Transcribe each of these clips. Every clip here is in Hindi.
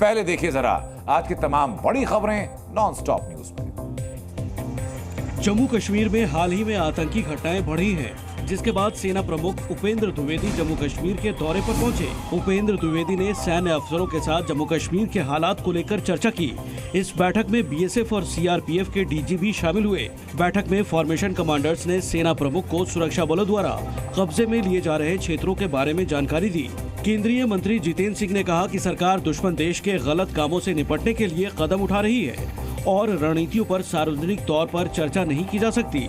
पहले देखिए जरा आज की तमाम बड़ी खबरें नॉन स्टॉप न्यूज में। जम्मू कश्मीर में हाल ही में आतंकी घटनाएं बढ़ी हैं, जिसके बाद सेना प्रमुख उपेंद्र द्विवेदी जम्मू कश्मीर के दौरे पर पहुंचे। उपेंद्र द्विवेदी ने सैन्य अफसरों के साथ जम्मू कश्मीर के हालात को लेकर चर्चा की। इस बैठक में बीएसएफ और सीआरपीएफ के डीजी भी शामिल हुए। बैठक में फॉर्मेशन कमांडर्स ने सेना प्रमुख को सुरक्षा बलों द्वारा कब्जे में लिए जा रहे क्षेत्रों के बारे में जानकारी दी। केंद्रीय मंत्री जितेंद्र सिंह ने कहा कि सरकार दुश्मन देश के गलत कामों से निपटने के लिए कदम उठा रही है और रणनीतियों पर सार्वजनिक तौर पर चर्चा नहीं की जा सकती।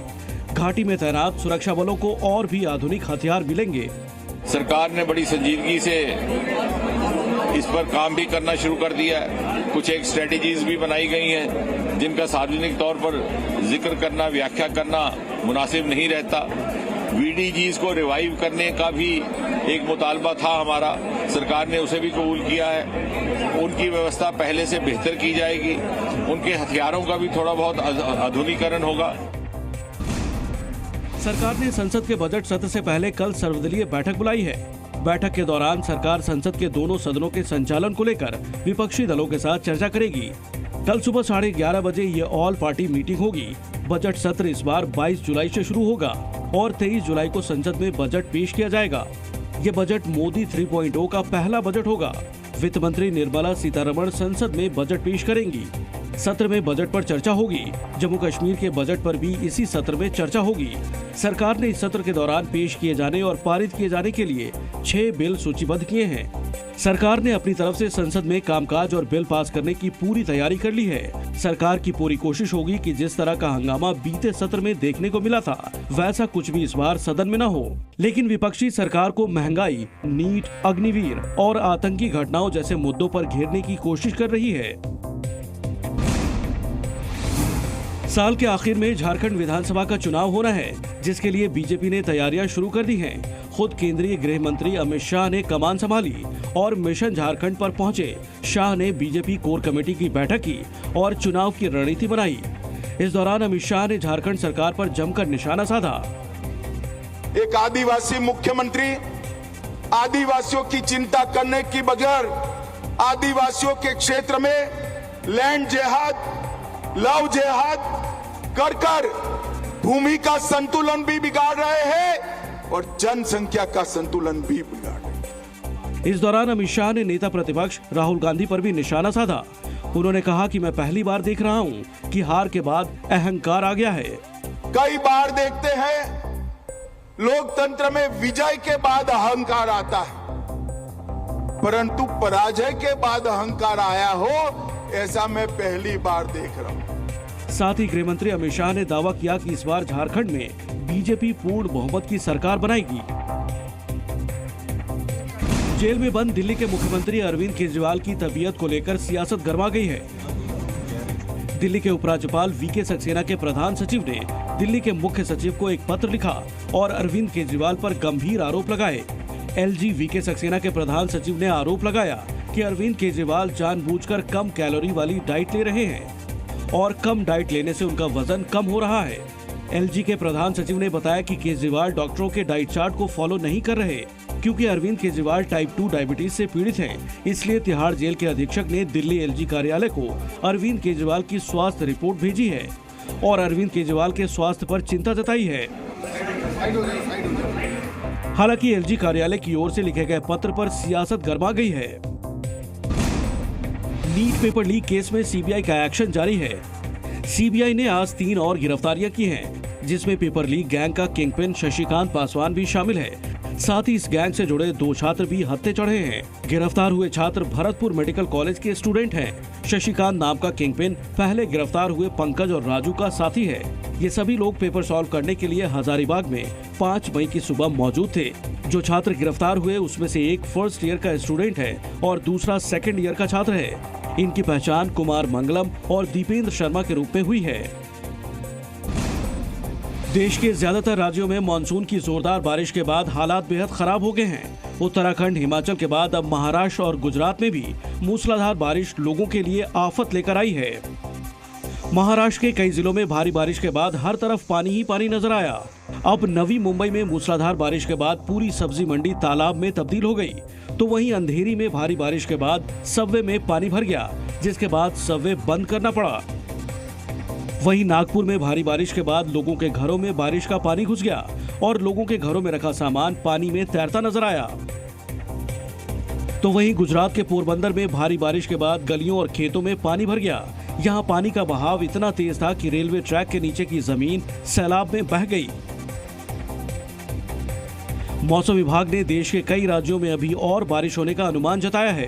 घाटी में तैनात सुरक्षा बलों को और भी आधुनिक हथियार मिलेंगे। सरकार ने बड़ी संजीदगी से इस पर काम भी करना शुरू कर दिया है। कुछ एक स्ट्रेटेजीज भी बनाई गई हैं जिनका सार्वजनिक तौर पर जिक्र करना, व्याख्या करना मुनासिब नहीं रहता। वीडीजीज को रिवाइव करने का भी एक मुतालबा था हमारा, सरकार ने उसे भी कबूल किया है। उनकी व्यवस्था पहले से बेहतर की जाएगी, उनके हथियारों का भी थोड़ा बहुत आधुनिकीकरण होगा। सरकार ने संसद के बजट सत्र से पहले कल सर्वदलीय बैठक बुलाई है। बैठक के दौरान सरकार संसद के दोनों सदनों के संचालन को लेकर विपक्षी दलों के साथ चर्चा करेगी। कल सुबह 11:30 बजे ये ऑल पार्टी मीटिंग होगी। बजट सत्र इस बार 22 जुलाई से शुरू होगा और 23 जुलाई को संसद में बजट पेश किया जाएगा। ये बजट मोदी 3.0 का पहला बजट होगा। वित्त मंत्री निर्मला सीतारमण संसद में बजट पेश करेंगी। सत्र में बजट पर चर्चा होगी। जम्मू कश्मीर के बजट पर भी इसी सत्र में चर्चा होगी। सरकार ने इस सत्र के दौरान पेश किए जाने और पारित किए जाने के लिए 6 बिल सूचीबद्ध किए हैं। सरकार ने अपनी तरफ से संसद में कामकाज और बिल पास करने की पूरी तैयारी कर ली है। सरकार की पूरी कोशिश होगी कि जिस तरह का हंगामा बीते सत्र में देखने को मिला था, वैसा कुछ भी इस बार सदन में न हो। लेकिन विपक्षी सरकार को महंगाई, नीट, अग्निवीर और आतंकी घटनाओं जैसे मुद्दों पर घेरने की कोशिश कर रही है। साल के आखिर में झारखंड विधानसभा का चुनाव होना है, जिसके लिए बीजेपी ने तैयारियां शुरू कर दी हैं। खुद केंद्रीय गृह मंत्री अमित शाह ने कमान संभाली और मिशन झारखंड पर पहुंचे। शाह ने बीजेपी कोर कमेटी की बैठक की और चुनाव की रणनीति बनाई। इस दौरान अमित शाह ने झारखंड सरकार पर जमकर निशाना साधा। एक आदिवासी मुख्यमंत्री आदिवासियों की चिंता करने की बगैर आदिवासियों के क्षेत्र में लैंड जिहाद, लव जिहाद कर भूमि का संतुलन भी बिगाड़ रहे हैं और जनसंख्या का संतुलन भी बिगाड़ रहे हैं। इस दौरान अमित शाह ने नेता प्रतिपक्ष राहुल गांधी पर भी निशाना साधा। उन्होंने कहा कि मैं पहली बार देख रहा हूं कि हार के बाद अहंकार आ गया है। कई बार देखते हैं लोकतंत्र में विजय के बाद अहंकार आता है, परंतु पराजय के बाद अहंकार आया हो, ऐसा मैं पहली बार देख रहा हूं। साथ ही गृह मंत्री अमित शाह ने दावा किया कि इस बार झारखंड में बीजेपी पूर्ण बहुमत की सरकार बनाएगी। जेल में बंद दिल्ली के मुख्यमंत्री अरविंद केजरीवाल की तबीयत को लेकर सियासत गरमा गई है। दिल्ली के उपराज्यपाल वीके सक्सेना के प्रधान सचिव ने दिल्ली के मुख्य सचिव को एक पत्र लिखा और अरविंद केजरीवाल पर गंभीर आरोप लगाए। एलजी वीके सक्सेना के प्रधान सचिव ने आरोप लगाया कि अरविंद केजरीवाल जानबूझकर कम कैलोरी वाली डाइट ले रहे हैं और कम डाइट लेने से उनका वजन कम हो रहा है। एलजी के प्रधान सचिव ने बताया कि केजरीवाल डॉक्टरों के डाइट चार्ट को फॉलो नहीं कर रहे, क्योंकि अरविंद केजरीवाल टाइप 2 डायबिटीज से पीड़ित हैं। इसलिए तिहाड़ जेल के अधीक्षक ने दिल्ली एलजी कार्यालय को अरविंद केजरीवाल की स्वास्थ्य रिपोर्ट भेजी है और अरविंद केजरीवाल के स्वास्थ्य पर चिंता जताई है। हालांकि एलजी कार्यालय की ओर से लिखे गए पत्र पर सियासत गरमा गई है। नीट पेपर लीक केस में सीबीआई का एक्शन जारी है। सीबीआई ने आज 3 और गिरफ्तारियां की हैं, जिसमें पेपर लीक गैंग का किंगपिन शशिकांत पासवान भी शामिल है। साथ ही इस गैंग से जुड़े 2 छात्र भी हत्थे चढ़े हैं। गिरफ्तार हुए छात्र भरतपुर मेडिकल कॉलेज के स्टूडेंट हैं। शशिकांत नाम का किंगपिन पहले गिरफ्तार हुए पंकज और राजू का साथी है। ये सभी लोग पेपर सॉल्व करने के लिए हजारीबाग में 5 मई की सुबह मौजूद थे। जो छात्र गिरफ्तार हुए उसमें से एक फर्स्ट ईयर का स्टूडेंट है और दूसरा सेकंड ईयर का छात्र है। इनकी पहचान कुमार मंगलम और दीपेंद्र शर्मा के रूप में हुई है। देश के ज्यादातर राज्यों में मानसून की जोरदार बारिश के बाद हालात बेहद खराब हो गए हैं। उत्तराखंड, हिमाचल के बाद अब महाराष्ट्र और गुजरात में भी मूसलाधार बारिश लोगों के लिए आफत लेकर आई है। महाराष्ट्र के कई जिलों में भारी बारिश के बाद हर तरफ पानी ही पानी नजर आया। अब नवी मुंबई में मूसलाधार बारिश के बाद पूरी सब्जी मंडी तालाब में तब्दील हो गई, तो वहीं अंधेरी में भारी बारिश के बाद सबवे में पानी भर गया, जिसके बाद सबवे बंद करना पड़ा। वहीं नागपुर में भारी बारिश के बाद लोगों के घरों में बारिश का पानी घुस गया और लोगों के घरों में रखा सामान पानी में तैरता नजर आया। तो वहीं गुजरात के पोरबंदर में भारी बारिश के बाद गलियों और खेतों में पानी भर गया। यहां पानी का बहाव इतना तेज था कि रेलवे ट्रैक के नीचे की जमीन सैलाब में बह गई। मौसम विभाग ने देश के कई राज्यों में अभी और बारिश होने का अनुमान जताया है।